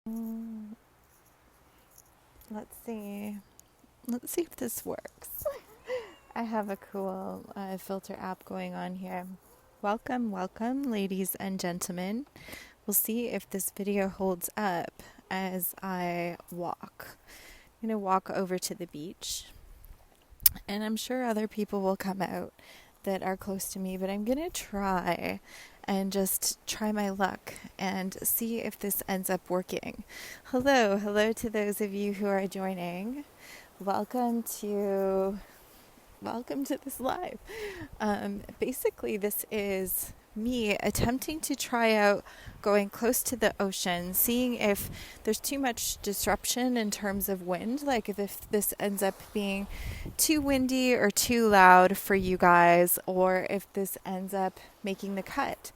Mm, Let's see. Let's see if this works. I have a cool filter app going on here. Welcome, welcome, ladies and gentlemen. We'll see if this video holds up as I walk. I'm going to walk over to the beach, and I'm sure other people will come out that are close to me, but I'm going to try and just try my luck and see if this ends up working. Hello to those of you who are joining. Welcome to this live. Basically, this is me attempting to try out going close to the ocean, seeing if there's too much disruption in terms of wind, like if this ends up being too windy or too loud for you guys, or if this ends up making the cut.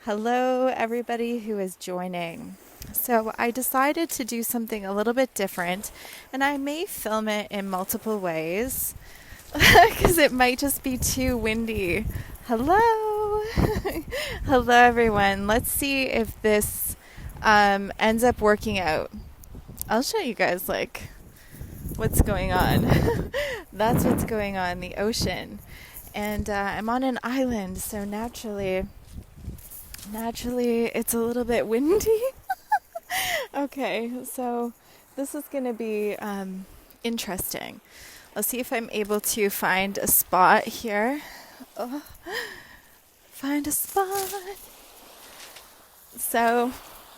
Hello, everybody who is joining. So I decided to do something a little bit different, and I may film it in multiple ways because it might just be too windy. Hello. Hello, everyone. Let's see if this ends up working out. I'll show you guys what's going on. That's what's going on, the ocean. And I'm on an island, so naturally it's a little bit windy. Okay, so this is going to be interesting. I'll see if I'm able to find a spot here. Find a spot. So,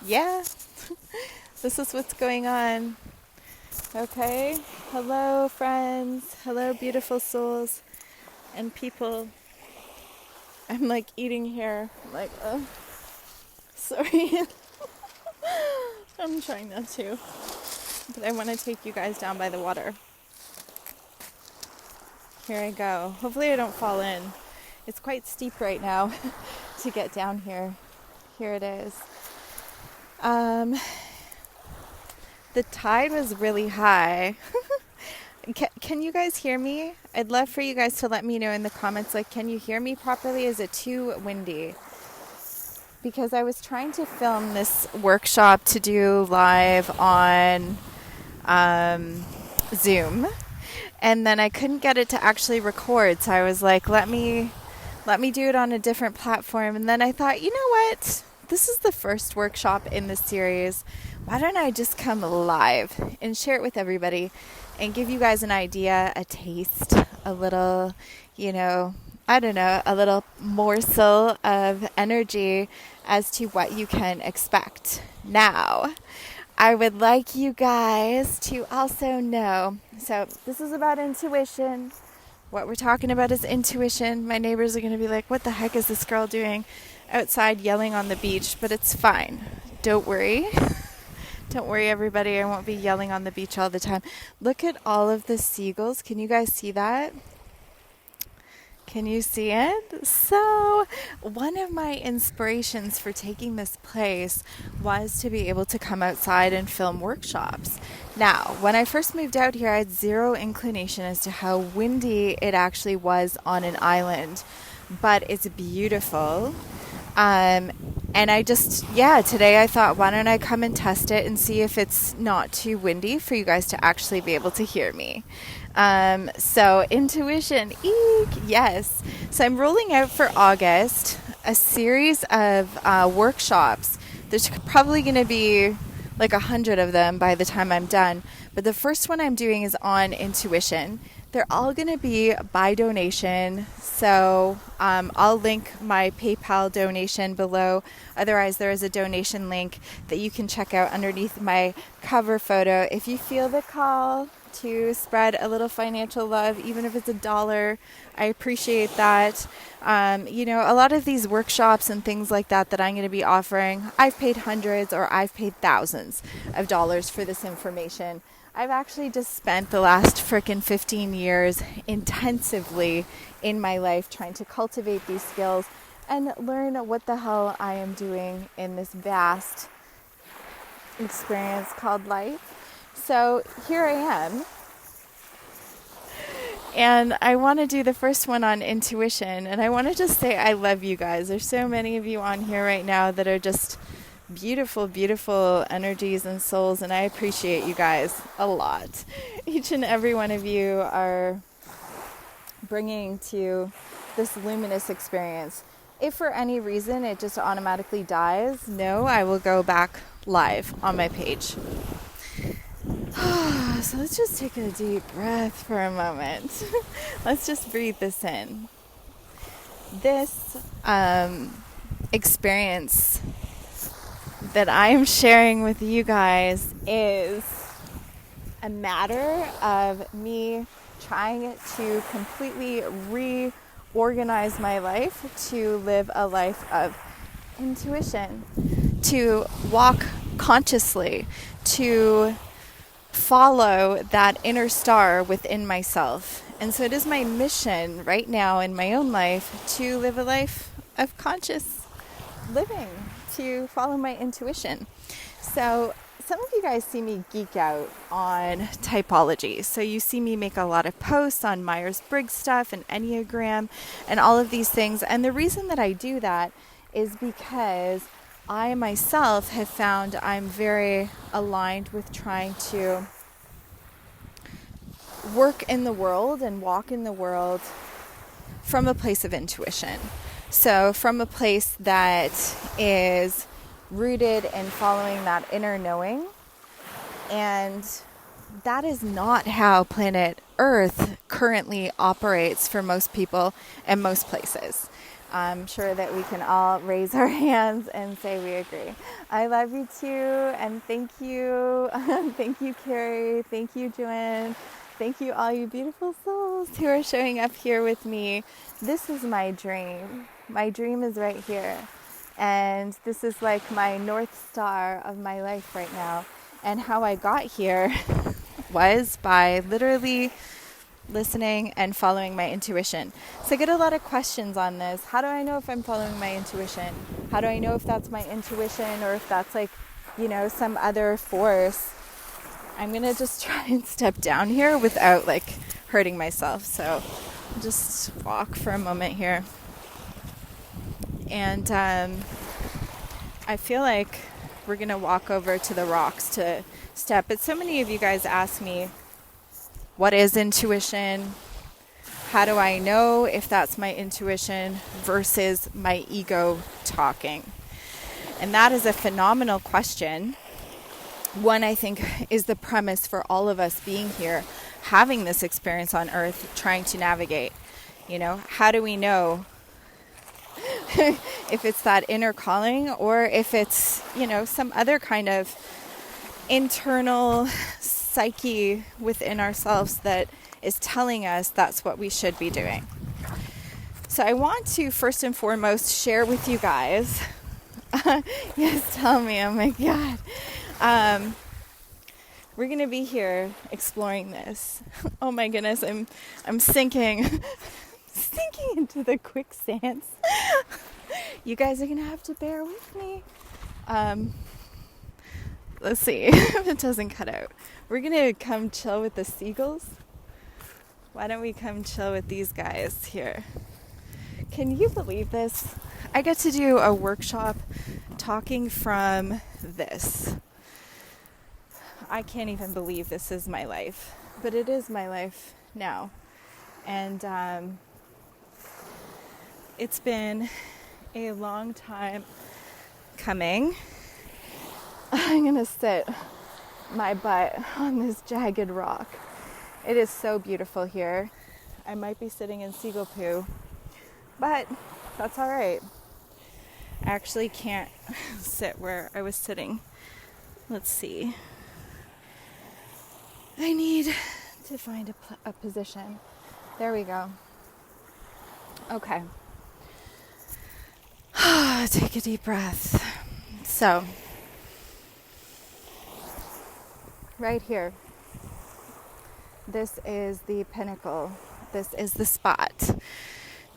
yeah, this is what's going on. Okay, hello, friends. Hello, beautiful souls and people. I'm eating here. Sorry. I'm trying not to. But I want to take you guys down by the water. Here I go. Hopefully I don't fall in. It's quite steep right now to get down here. Here it is. The tide was really high. Can you guys hear me? I'd love for you guys to let me know in the comments, can you hear me properly? Is it too windy? Because I was trying to film this workshop to do live on Zoom, and then I couldn't get it to actually record. So I was like, let me do it on a different platform. And then I thought, you know what? This is the first workshop in this series. Why don't I just come live and share it with everybody and give you guys an idea, a taste, a little, a little morsel of energy as to what you can expect. Now, I would like you guys to also know, so this is about intuition. What we're talking about is intuition. My neighbors are going to be like, what the heck is this girl doing outside yelling on the beach? But it's fine. Don't worry. Don't worry, everybody. I won't be yelling on the beach all the time. Look at all of the seagulls. Can you guys see that? Can you see it? So, one of my inspirations for taking this place was to be able to come outside and film workshops. Now, when I first moved out here, I had zero inclination as to how windy it actually was on an island, but it's beautiful. And I today I thought, why don't I come and test it and see if it's not too windy for you guys to actually be able to hear me. So intuition, eek, yes. So I'm rolling out for August a series of workshops. There's probably going to be 100 of them by the time I'm done. But the first one I'm doing is on intuition. They're all going to be by donation. So I'll link my PayPal donation below. Otherwise, there is a donation link that you can check out underneath my cover photo. If you feel the call to spread a little financial love, even if it's $1, I appreciate that. A lot of these workshops and things like that I'm going to be offering, I've paid hundreds or I've paid thousands of dollars for this information. I've actually just spent the last frickin' 15 years intensively in my life trying to cultivate these skills and learn what the hell I am doing in this vast experience called life. So here I am, and I want to do the first one on intuition, and I want to just say I love you guys. There's so many of you on here right now that are just beautiful, beautiful energies and souls, and I appreciate you guys a lot. Each and every one of you are bringing to this luminous experience. If for any reason it just automatically dies, no, I will go back live on my page. So let's just take a deep breath for a moment. Let's just breathe this in. This experience that I am sharing with you guys is a matter of me trying to completely reorganize my life to live a life of intuition, to walk consciously, to follow that inner star within myself. And so it is my mission right now in my own life to live a life of conscious living, to follow my intuition. So some of you guys see me geek out on typology. So you see me make a lot of posts on Myers-Briggs stuff and Enneagram and all of these things. And the reason that I do that is because I myself have found I'm very aligned with trying to work in the world and walk in the world from a place of intuition. So from a place that is rooted in following that inner knowing. And that is not how planet Earth currently operates for most people and most places. I'm sure that we can all raise our hands and say we agree. I love you too, and thank you. Thank you, Carrie. Thank you, Joanne. Thank you, all you beautiful souls who are showing up here with me. This is my dream. My dream is right here. And this is like my North Star of my life right now. And how I got here was by literally listening and following my intuition. So I get a lot of questions on this. How do I know if I'm following my intuition? How do I know if that's my intuition or if that's like, some other force? I'm going to just try and step down here without like hurting myself. So I'll just walk for a moment here. And I feel like we're going to walk over to the rocks to step. But so many of you guys ask me, what is intuition? How do I know if that's my intuition versus my ego talking? And that is a phenomenal question. One, I think, is the premise for all of us being here, having this experience on Earth, trying to navigate. How do we know if it's that inner calling or if it's, some other kind of internal psyche within ourselves that is telling us that's what we should be doing. So I want to first and foremost share with you guys. Yes, tell me. Oh my God. We're going to be here exploring this. Oh my goodness, I'm sinking into the quicksands. You guys are going to have to bear with me. Let's see if it doesn't cut out. We're going to come chill with the seagulls. Why don't we come chill with these guys here? Can you believe this? I get to do a workshop talking from this. I can't even believe this is my life, but it is my life now. And it's been a long time coming. I'm going to sit my butt on this jagged rock. It is so beautiful here. I might be sitting in seagull poo, but that's all right. I actually can't sit where I was sitting. Let's see. I need to find a position. There we go. Okay. Take a deep breath. So, right here. This is the pinnacle. This is the spot.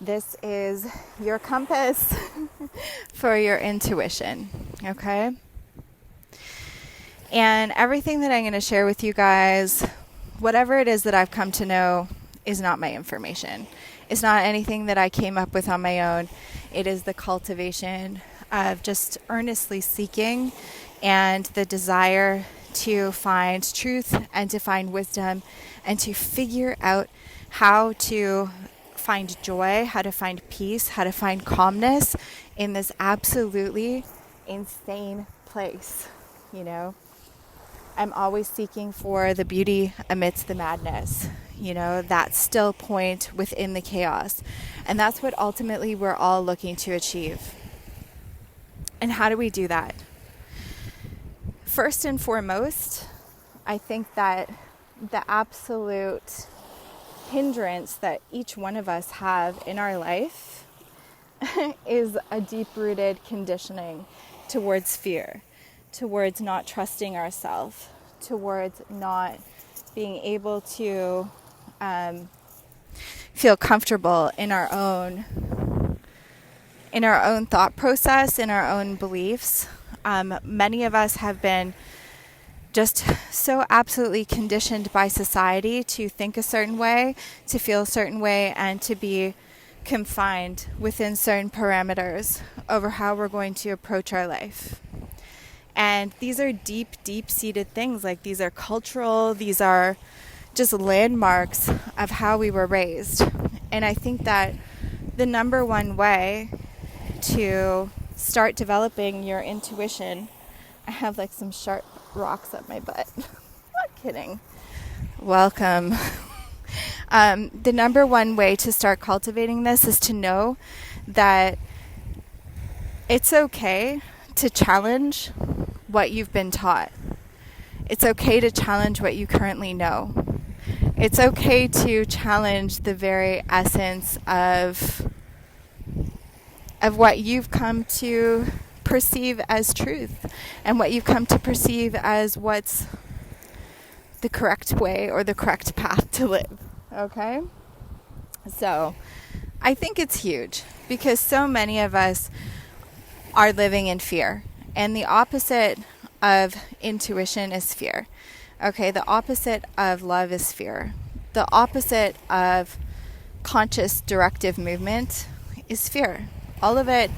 This is your compass for your intuition, okay? And everything that I'm going to share with you guys, whatever it is that I've come to know, is not my information. It's not anything that I came up with on my own. It is the cultivation of just earnestly seeking and the desire to find truth and to find wisdom and to figure out how to find joy, how to find peace, how to find calmness in this absolutely insane place. You know, I'm always seeking for the beauty amidst the madness, you know, that still point within the chaos. And that's what ultimately we're all looking to achieve. And how do we do that? First and foremost, I think that the absolute hindrance that each one of us have in our life is a deep-rooted conditioning towards fear, towards not trusting ourselves, towards not being able to feel comfortable in our own thought process, in our own beliefs. Many of us have been just so absolutely conditioned by society to think a certain way, to feel a certain way, and to be confined within certain parameters over how we're going to approach our life. And these are deep, deep-seated things. Like, these are cultural, these are just landmarks of how we were raised. And I think that the number one way to start developing your intuition, I have like some sharp rocks up my butt. Not kidding. Welcome. The number one way to start cultivating this is to know that it's okay to challenge what you've been taught. It's okay to challenge what you currently know. It's okay to challenge the very essence of what you've come to perceive as truth and what you've come to perceive as what's the correct way or the correct path to live. Okay? So, I think it's huge because so many of us are living in fear. And the opposite of intuition is fear. Okay, the opposite of love is fear. The opposite of conscious directive movement is fear. All of it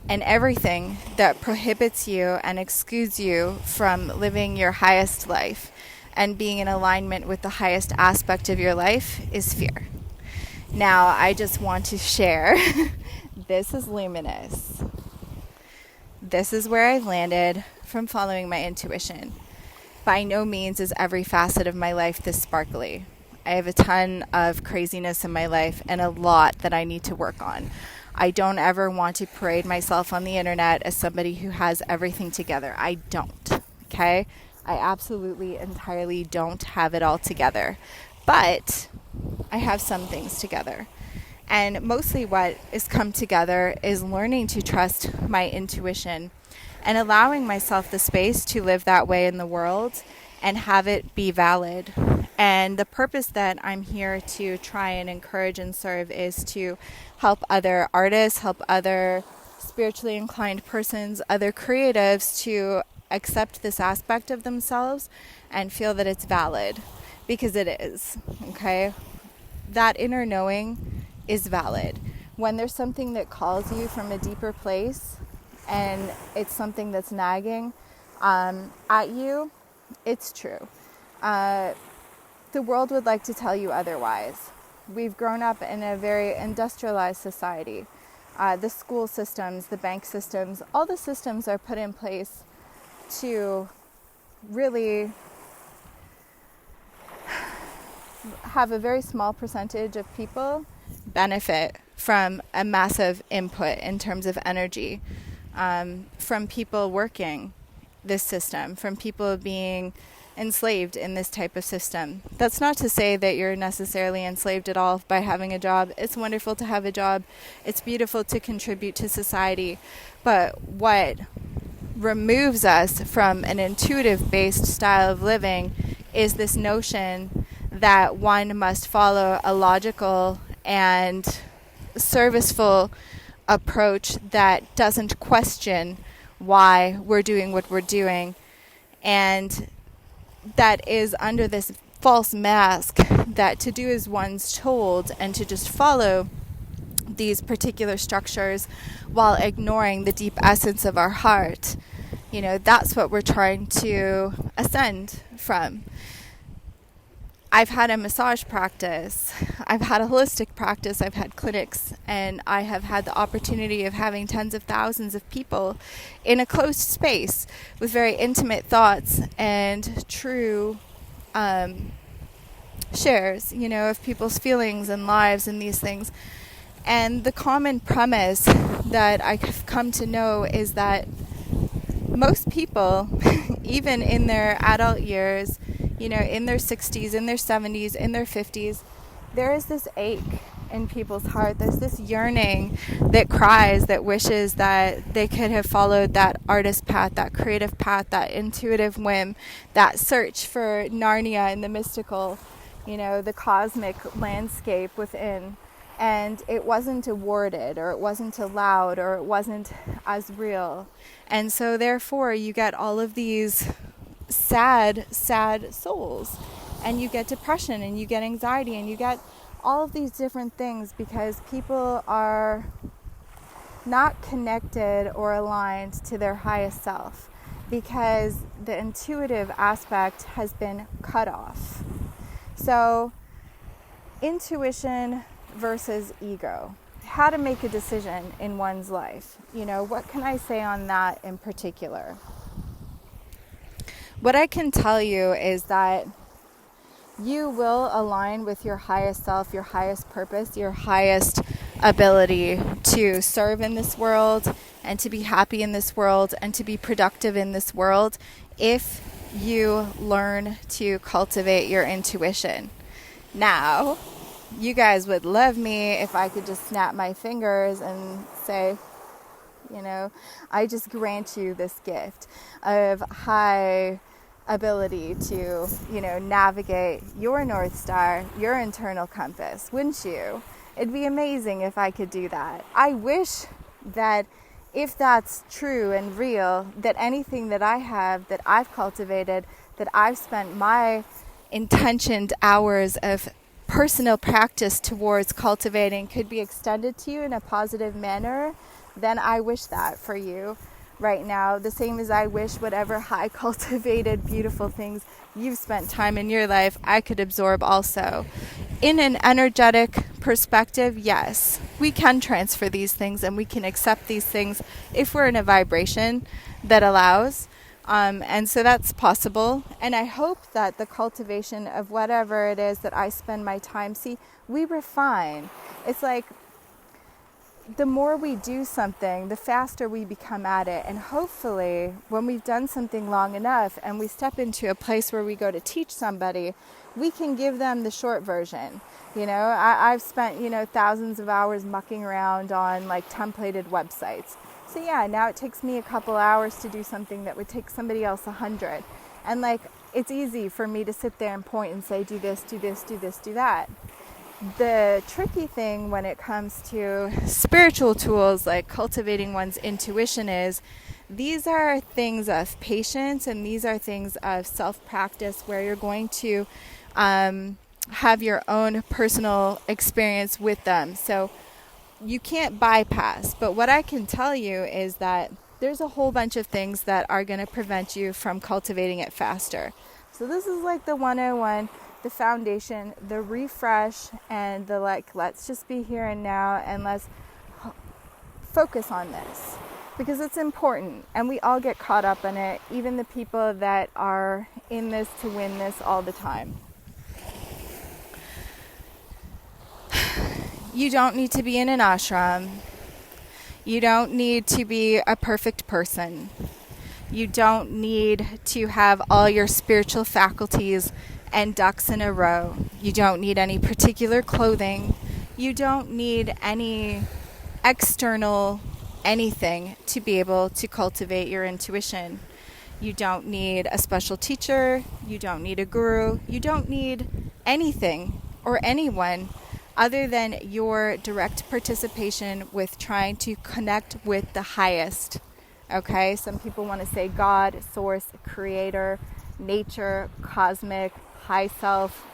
and everything that prohibits you and excludes you from living your highest life and being in alignment with the highest aspect of your life is fear. Now, I just want to share, this is luminous. This is where I've landed from following my intuition. By no means is every facet of my life this sparkly. I have a ton of craziness in my life and a lot that I need to work on. I don't ever want to parade myself on the internet as somebody who has everything together. I don't, okay? I absolutely, entirely don't have it all together. But I have some things together. And mostly what has come together is learning to trust my intuition and allowing myself the space to live that way in the world and have it be valid. And the purpose that I'm here to try and encourage and serve is to help other artists, help other spiritually inclined persons, other creatives to accept this aspect of themselves and feel that it's valid, because it is, okay? That inner knowing is valid. When there's something that calls you from a deeper place and it's something that's nagging at you, it's true. The world would like to tell you otherwise. We've grown up in a very industrialized society. The school systems, the bank systems, all the systems are put in place to really have a very small percentage of people benefit from a massive input in terms of energy from people working this system, from people being enslaved in this type of system. That's not to say that you're necessarily enslaved at all by having a job. It's wonderful to have a job. It's beautiful to contribute to society. But what removes us from an intuitive-based style of living is this notion that one must follow a logical and serviceful approach that doesn't question why we're doing what we're doing, and that is under this false mask that to do as one's told and to just follow these particular structures while ignoring the deep essence of our heart. That's what we're trying to ascend from. I've had a massage practice, I've had a holistic practice, I've had clinics, and I have had the opportunity of having tens of thousands of people in a closed space with very intimate thoughts and true shares, of people's feelings and lives and these things. And the common premise that I've come to know is that most people, even in their adult years, in their 60s, in their 70s, in their 50s, there is this ache in people's heart. There's this yearning that cries, that wishes that they could have followed that artist path, that creative path, that intuitive whim, that search for Narnia and the mystical, the cosmic landscape within. And it wasn't awarded, or it wasn't allowed, or it wasn't as real. And so therefore you get all of these sad souls, and you get depression, and you get anxiety, and you get all of these different things because people are not connected or aligned to their highest self, because the intuitive aspect has been cut off. So intuition versus ego, how to make a decision in one's life. What can I say on that in particular? What I can tell you is that you will align with your highest self, your highest purpose, your highest ability to serve in this world and to be happy in this world and to be productive in this world if you learn to cultivate your intuition. Now, you guys would love me if I could just snap my fingers and say, I just grant you this gift of high ability to, navigate your North Star, your internal compass, wouldn't you? It'd be amazing if I could do that. I wish that if that's true and real, that anything that I have, that I've cultivated, that I've spent my intentioned hours of personal practice towards cultivating could be extended to you in a positive manner, then I wish that for you right now. The same as I wish whatever high cultivated beautiful things you've spent time in your life I could absorb also. In an energetic perspective, yes, we can transfer these things and we can accept these things if we're in a vibration that allows. And so that's possible. And I hope that the cultivation of whatever it is that I spend my time, we refine. It's like the more we do something, the faster we become at it. And hopefully when we've done something long enough and we step into a place where we go to teach somebody, we can give them the short version. I've spent, thousands of hours mucking around on templated websites. So yeah, now it takes me a couple hours to do something that would take somebody else 100. And it's easy for me to sit there and point and say, do this, do this, do this, do that. The tricky thing when it comes to spiritual tools like cultivating one's intuition is these are things of patience, and these are things of self-practice where you're going to have your own personal experience with them. So you can't bypass. But what I can tell you is that there's a whole bunch of things that are going to prevent you from cultivating it faster. So this is the 101, the foundation, the refresh, and the let's just be here and now, and let's focus on this because it's important, and we all get caught up in it, even the people that are in this to win this all the time. You don't need to be in an ashram. You don't need to be a perfect person. You don't need to have all your spiritual faculties and ducks in a row. You don't need any particular clothing. You don't need any external anything to be able to cultivate your intuition. You don't need a special teacher. You don't need a guru. You don't need anything or anyone other than your direct participation with trying to connect with the highest. Okay? Some people want to say God, source, creator, nature, cosmic, high self,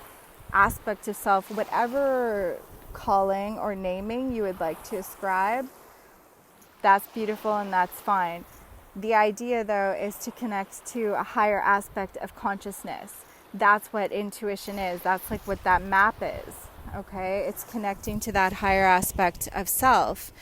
aspect of self, whatever calling or naming you would like to ascribe, that's beautiful and that's fine. The idea, though, is to connect to a higher aspect of consciousness. That's what intuition is. That's like what that map is, okay? It's connecting to that higher aspect of self.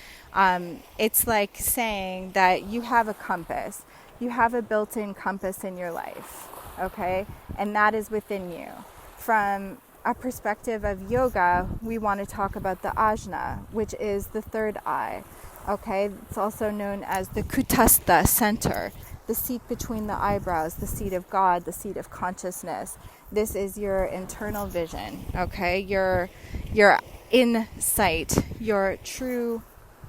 It's like saying that you have a compass. You have a built-in compass in your life, okay? And that is within you. From a perspective of yoga, we want to talk about the ajna, which is the third eye. Okay, it's also known as the Kutastha center, the seat between the eyebrows, the seat of God, the seat of consciousness. This is your internal vision, okay? Your insight, your true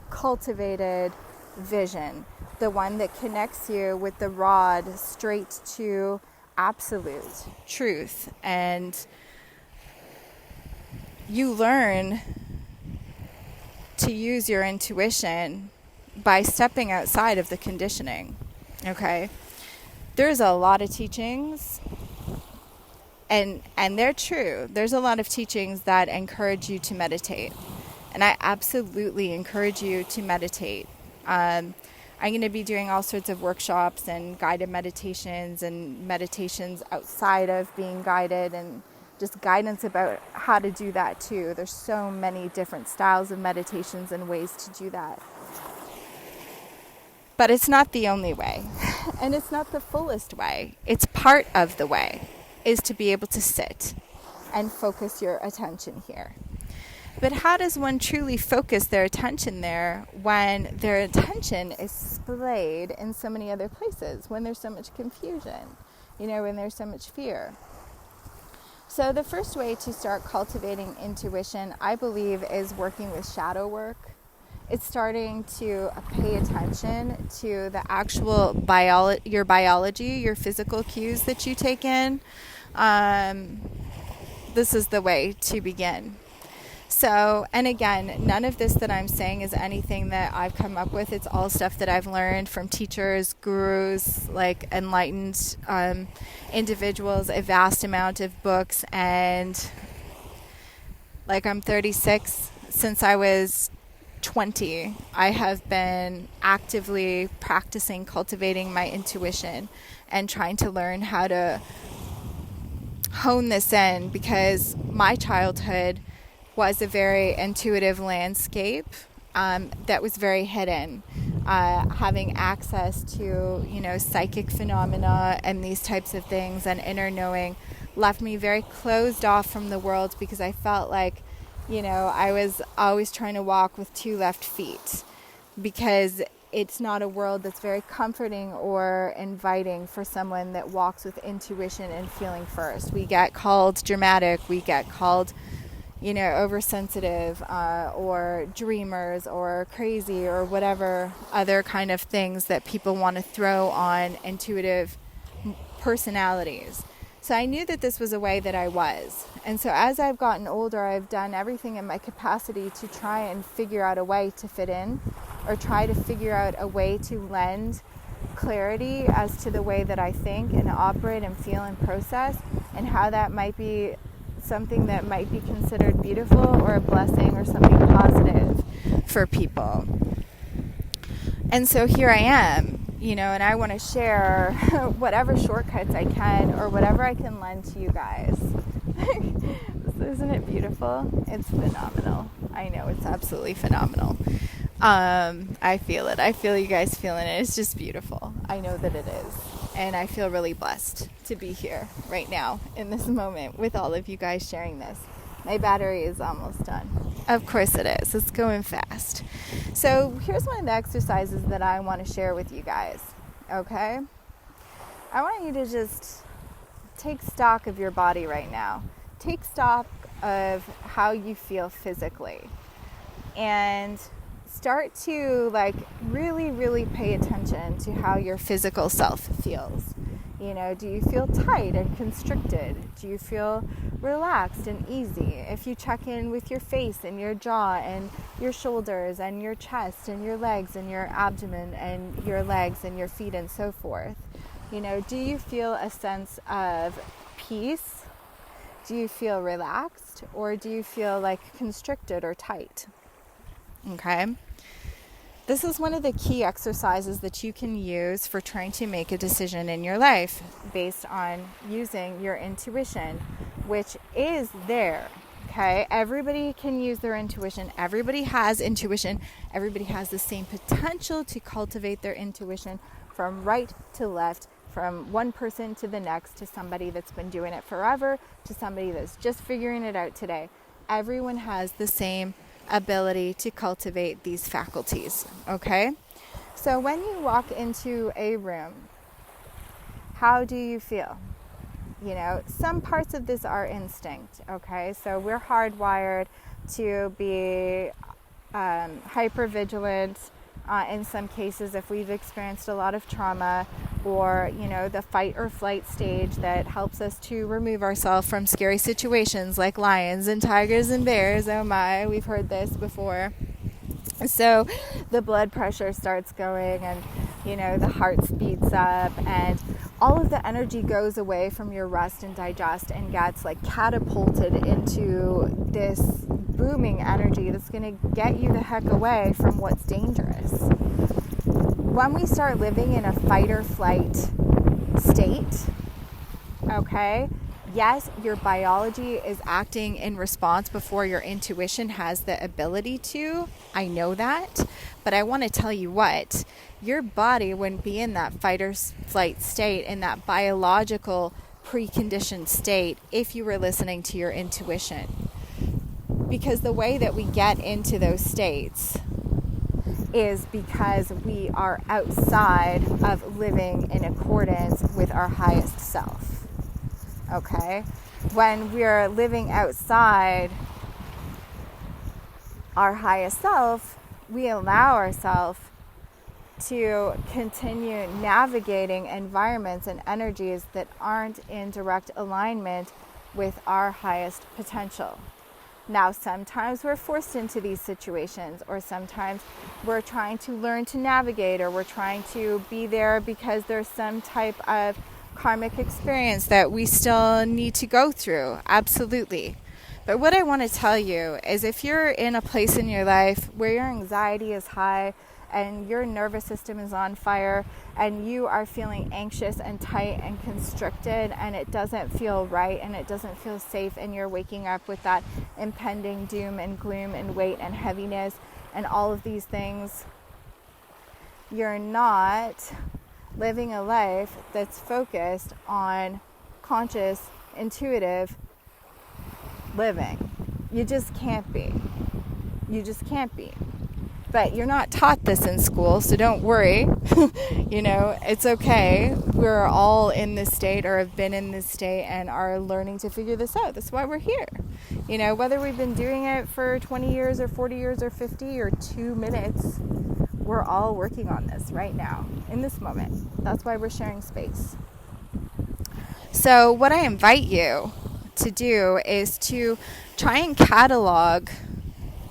cultivated vision, the one that connects you with the rod straight to absolute truth. And you learn to use your intuition by stepping outside of the conditioning, okay? There's a lot of teachings, and they're true. There's a lot of teachings that encourage you to meditate, and I absolutely encourage you to meditate. I'm going to be doing all sorts of workshops and guided meditations and meditations outside of being guided, and just guidance about how to do that too. There's so many different styles of meditations and ways to do that. But it's not the only way. And it's not the fullest way. It's part of the way, is to be able to sit and focus your attention here. But how does one truly focus their attention there when their attention is splayed in so many other places, when there's so much confusion, when there's so much fear? So the first way to start cultivating intuition, I believe, is working with shadow work. It's starting to pay attention to the actual your biology, your physical cues that you take in. This is the way to begin. So, and again, none of this that I'm saying is anything that I've come up with. It's all stuff that I've learned from teachers, gurus, like enlightened individuals, a vast amount of books. And like, I'm 36. Since I was 20, I have been actively practicing cultivating my intuition and trying to learn how to hone this in, because my childhood was a very intuitive landscape that was very hidden. Having access to, psychic phenomena and these types of things and inner knowing left me very closed off from the world, because I felt like, I was always trying to walk with two left feet, because it's not a world that's very comforting or inviting for someone that walks with intuition and feeling first. We get called dramatic, we get called oversensitive, or dreamers, or crazy, or whatever other kind of things that people want to throw on intuitive personalities. So I knew that this was a way that I was. And so as I've gotten older, I've done everything in my capacity to try and figure out a way to fit in, or try to figure out a way to lend clarity as to the way that I think and operate and feel and process, and how that might be something that might be considered beautiful or a blessing or something positive for people. And so here I am, and I want to share whatever shortcuts I can, or whatever I can lend to you guys. Isn't it beautiful? It's phenomenal. I know, it's absolutely phenomenal. I feel it. I feel you guys feeling it. It's just beautiful. I know that it is. And I feel really blessed to be here right now in this moment with all of you guys sharing this. My battery is almost done. Of course it is. It's going fast. So here's one of the exercises that I want to share with you guys. Okay? I want you to just take stock of your body right now. Take stock of how you feel physically. And start to really, really pay attention to how your physical self feels. Do you feel tight and constricted? Do you feel relaxed and easy? If you check in with your face and your jaw and your shoulders and your chest and your legs and your abdomen and your legs and your feet and so forth, do you feel a sense of peace? Do you feel relaxed, or do you feel like constricted or tight? Okay. This is one of the key exercises that you can use for trying to make a decision in your life based on using your intuition, which is there. Okay, everybody can use their intuition. Everybody has intuition. Everybody has the same potential to cultivate their intuition from right to left, from one person to the next, to somebody that's been doing it forever, to somebody that's just figuring it out today. Everyone has the same ability to cultivate these faculties, okay? So when you walk into a room, how do you feel? You know, some parts of this are instinct, okay? So we're hardwired to be hypervigilant in some cases if we've experienced a lot of trauma, or, you know, the fight or flight stage that helps us to remove ourselves from scary situations like lions and tigers and bears. Oh my, we've heard this before. So the blood pressure starts going, and, you know, the heart speeds up, and all of the energy goes away from your rest and digest and gets like catapulted into this booming energy that's going to get you the heck away from what's dangerous. When we start living in a fight or flight state, okay, yes, your biology is acting in response before your intuition has the ability to. I know that, but I want to tell you what, your body wouldn't be in that fight or flight state, in that biological preconditioned state, if you were listening to your intuition. Because the way that we get into those states is because we are outside of living in accordance with our highest self. Okay? When we're living outside our highest self, we allow ourselves to continue navigating environments and energies that aren't in direct alignment with our highest potential. Now, sometimes we're forced into these situations, or sometimes we're trying to learn to navigate, or we're trying to be there because there's some type of karmic experience that we still need to go through. Absolutely. But what I want to tell you is, if you're in a place in your life where your anxiety is high and your nervous system is on fire, and you are feeling anxious and tight and constricted, and it doesn't feel right and it doesn't feel safe, and you're waking up with that impending doom and gloom and weight and heaviness and all of these things, you're not living a life that's focused on conscious, intuitive living. You just can't be. You just can't be. But you're not taught this in school, so don't worry. You know, it's okay. We're all in this state, or have been in this state, and are learning to figure this out. That's why we're here. You know, whether we've been doing it for 20 years or 40 years or 50 or 2 minutes, we're all working on this right now, in this moment. That's why we're sharing space. So what I invite you to do is to try and catalog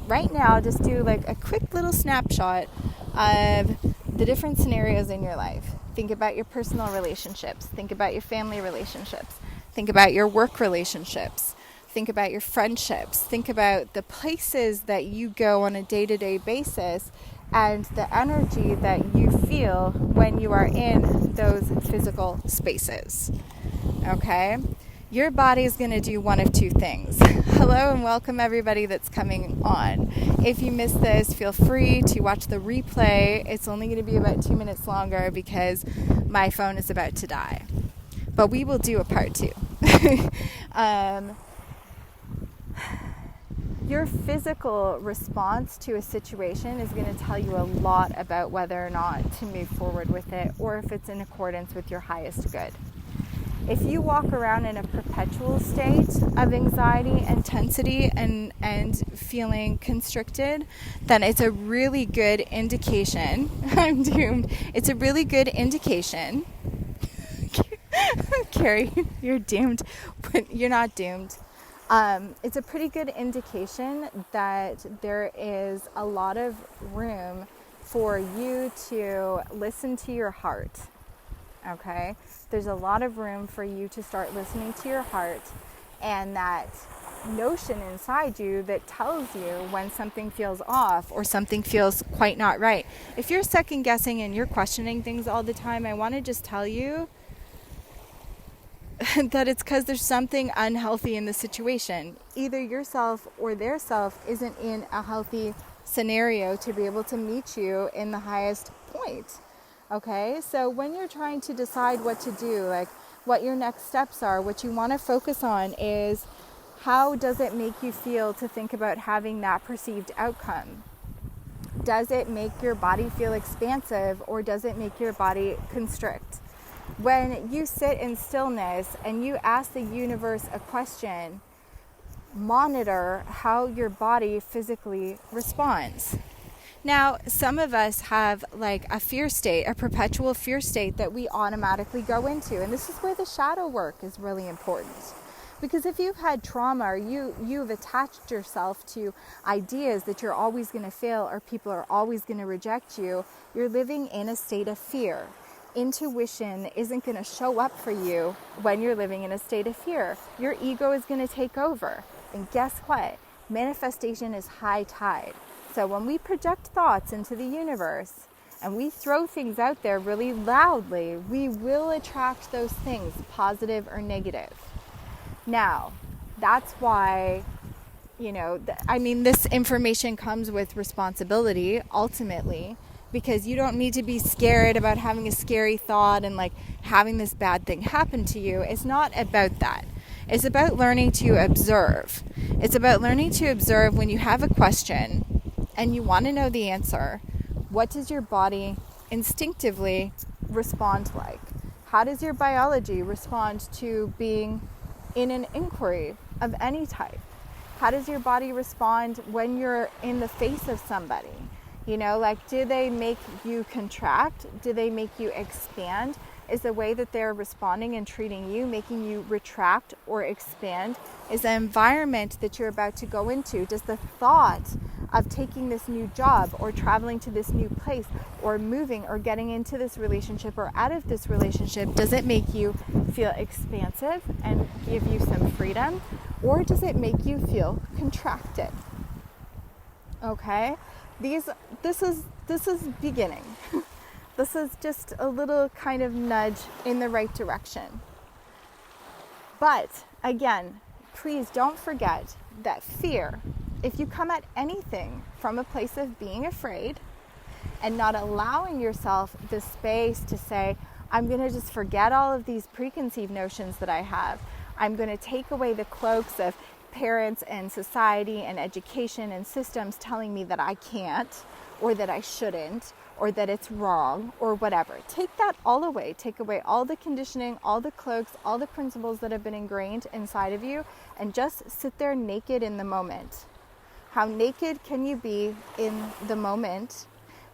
right now. Just do like a quick little snapshot of the different scenarios in your life. Think about your personal relationships. Think about your family relationships. Think about your work relationships. Think about your friendships. Think about the places that you go on a day-to-day basis, and the energy that you feel when you are in those physical spaces. Okay? Your body is going to do one of two things. Hello and welcome everybody that's coming on. If you missed this, feel free to watch the replay. It's only going to be about 2 minutes longer because my phone is about to die. But we will do a part 2. Your physical response to a situation is going to tell you a lot about whether or not to move forward with it, or if it's in accordance with your highest good. If you walk around in a perpetual state of anxiety, intensity, and feeling constricted, then it's a really good indication. I'm doomed. It's a really good indication. Carrie, you're doomed, but you're not doomed. It's a pretty good indication that there is a lot of room for you to listen to your heart. Okay? There's a lot of room for you to start listening to your heart and that notion inside you that tells you when something feels off or something feels quite not right. If you're second guessing and you're questioning things all the time, I want to just tell you that it's because there's something unhealthy in the situation. Either yourself or their self isn't in a healthy scenario to be able to meet you in the highest point. Okay, so when you're trying to decide what to do, like what your next steps are, what you want to focus on is how does it make you feel to think about having that perceived outcome? Does it make your body feel expansive, or does it make your body constrict? When you sit in stillness and you ask the universe a question, monitor how your body physically responds. Now, some of us have like a fear state, a perpetual fear state that we automatically go into. And this is where the shadow work is really important. Because if you've had trauma, or you've attached yourself to ideas that you're always going to fail or people are always going to reject you, you're living in a state of fear. Intuition isn't going to show up for you when you're living in a state of fear. Your ego is going to take over. And guess what? Manifestation is high tide. So when we project thoughts into the universe and we throw things out there really loudly, we will attract those things, positive or negative. Now, that's why, this information comes with responsibility, ultimately, because you don't need to be scared about having a scary thought and like having this bad thing happen to you. It's not about that. It's about learning to observe. It's about learning to observe when you have a question and you want to know the answer. What does your body instinctively respond like? How does your biology respond to being in an inquiry of any type? How does your body respond when you're in the face of somebody? Do they make you contract? Do they make you expand? Is the way that they're responding and treating you making you retract or expand? Is the environment that you're about to go into, does the thought of taking this new job or traveling to this new place or moving or getting into this relationship or out of this relationship, does it make you feel expansive and give you some freedom, or does it make you feel contracted? Okay? This is beginning. This is just a little kind of nudge in the right direction. But again, please don't forget that fear, if you come at anything from a place of being afraid and not allowing yourself the space to say, I'm going to just forget all of these preconceived notions that I have. I'm going to take away the cloaks of parents and society and education and systems telling me that I can't, or that I shouldn't, or that it's wrong, or whatever. Take that all away. Take away all the conditioning, all the cloaks, all the principles that have been ingrained inside of you, and just sit there naked in the moment. How naked can you be in the moment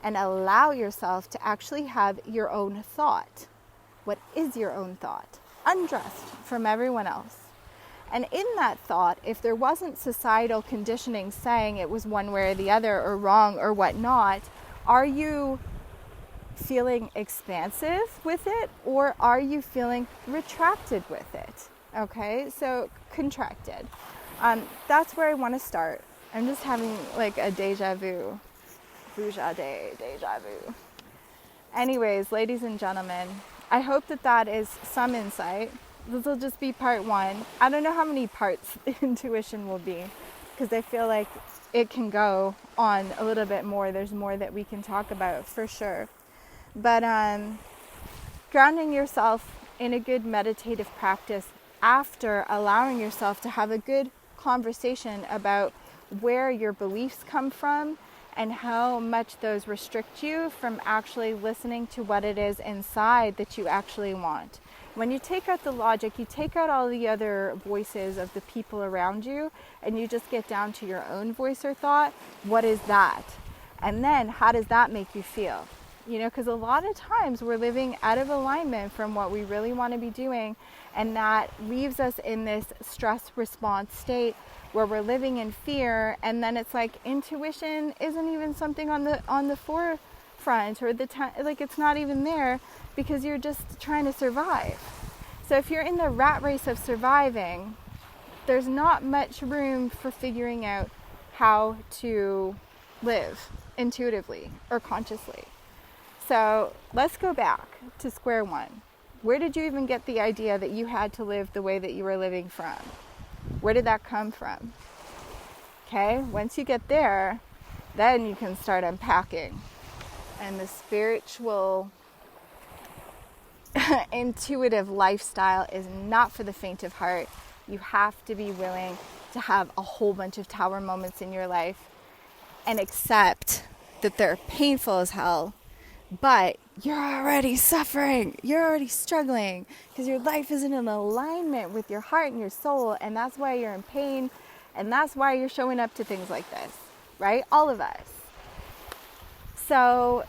and allow yourself to actually have your own thought? What is your own thought? Undressed from everyone else. And in that thought, if there wasn't societal conditioning saying it was one way or the other, or wrong or whatnot, are you feeling expansive with it, or are you feeling retracted with it? Okay, so contracted. That's where I want to start. I'm just having like a deja vu. Deja vu. Anyways, ladies and gentlemen, I hope that is some insight. This will just be part one. I don't know how many parts intuition will be, because I feel like it can go on a little bit more. There's more that we can talk about for sure. But grounding yourself in a good meditative practice after allowing yourself to have a good conversation about where your beliefs come from and how much those restrict you from actually listening to what it is inside that you actually want. When you take out the logic, you take out all the other voices of the people around you, and you just get down to your own voice or thought. What is that? And then how does that make you feel? Because a lot of times we're living out of alignment from what we really want to be doing, and that leaves us in this stress response state where we're living in fear, and then it's like intuition isn't even something on the forefront, or like it's not even there, because you're just trying to survive. So if you're in the rat race of surviving, there's not much room for figuring out how to live intuitively or consciously. So let's go back to square one. Where did you even get the idea that you had to live the way that you were living from? Where did that come from? Okay, once you get there, then you can start unpacking. And the spiritual, intuitive lifestyle is not for the faint of heart. You have to be willing to have a whole bunch of tower moments in your life and accept that they're painful as hell, but you're already suffering. You're already struggling because your life isn't in alignment with your heart and your soul, and that's why you're in pain, and that's why you're showing up to things like this, right? All of us. So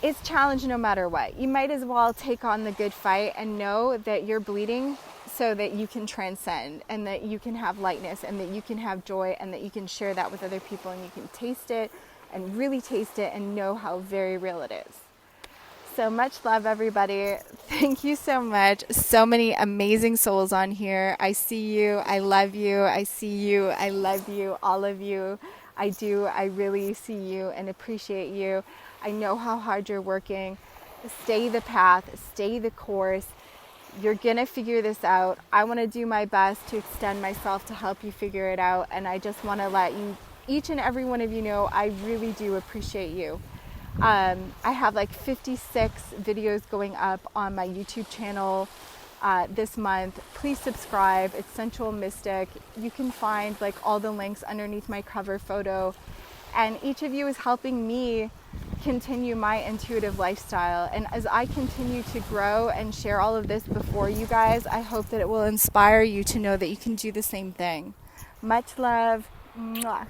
it's challenge no matter what. You might as well take on the good fight and know that you're bleeding so that you can transcend and that you can have lightness and that you can have joy and that you can share that with other people and you can taste it and really taste it and know how very real it is. So much love, everybody. Thank you so much. So many amazing souls on here. I see you. I love you. I see you. I love you. All of you. I do. I really see you and appreciate you. I know how hard you're working. Stay the path. Stay the course. You're going to figure this out. I want to do my best to extend myself to help you figure it out. And I just want to let you, each and every one of you know, I really do appreciate you. I have like 56 videos going up on my YouTube channel this month. Please subscribe. It's Sensual Mystic. You can find like all the links underneath my cover photo. And each of you is helping me continue my intuitive lifestyle. And as I continue to grow and share all of this before you guys, I hope that it will inspire you to know that you can do the same thing. Much love. Mwah.